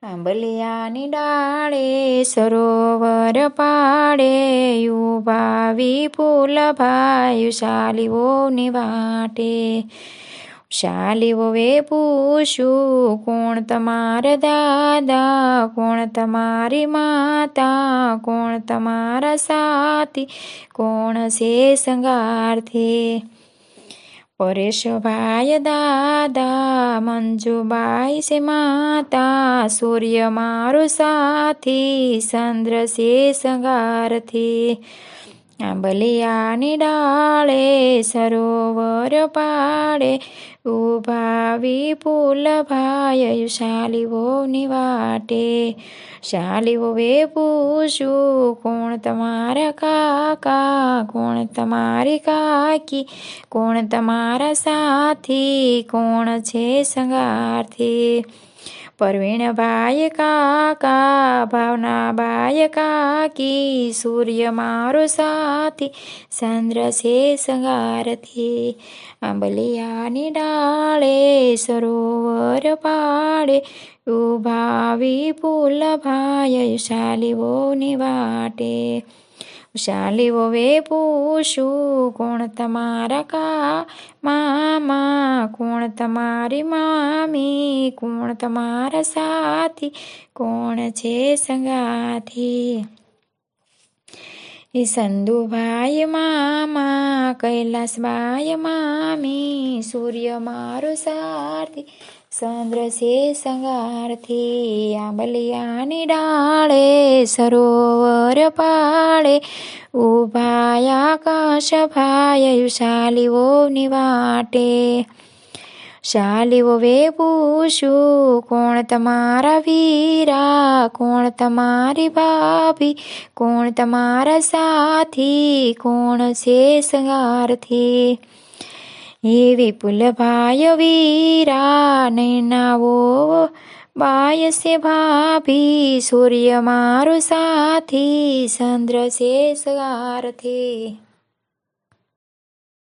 આંબલિયાની ડાળે સરોવર પાડે ઊભા વિપુલ ભાઈ શાલીઓની વાટે. શાલીઓ વે પૂછ્યું, કોણ તમારા દાદા, કોણ તમારી માતા, કોણ તમારા સાથી, કોણ છે સંગારથી? પરેશભાઈ દાદા, મંજુબાઈ છે માતા, સૂર્ય મારો સાથી, ચંદ્ર છે સંગારથી. આંબલિયાની ડાળે સરોવર પાડે ઊભા વિપુલ ભાઈ શાલીઓની વાટે. શાલીઓ વે પૂછ્યું, કોણ તમારા કાકા, કોણ તમારી કાકી, કોણ તમારા સાથી, કોણ છે સંગારથી? પરવીણભાઈ કાકા, ભાવનાબાઈ કાકી, સૂર્ય મારો સાથી, ચંદ્ર છે સંગારથી. આંબલિયાની ડાળે સરોવર પાડે ઊભા વિપુલ ભાઈ શાલીઓની વાટે. શાલીઓ વે પૂછ્યું, કોણ તમારા મામા, કોણ તમારી મામી, કોણ તમારા સાથી, કોણ છે સંગાથી? સંધુભાઈ મામા, કૈલાસબાઈ મામી, સૂર્ય મારો સાથી, ચંદ્ર છે સંગારથી. આંબલિયાની ડાળે સરોવર પાડે ઊભા આકાશભાઈ શાલીઓની વાટે. શાલીઓ વે પૂછ્યું, કોણ તમારા વીરા, કોણ તમારી ભાભી, કોણ તમારા સાથી, કોણ છે સંગારથી? હે વિપુલ ભાઈ વીરા, નૈનાવો બાય છે ભાભી, સૂર્ય મારો સાથી, ચંદ્ર છે સંગારથી.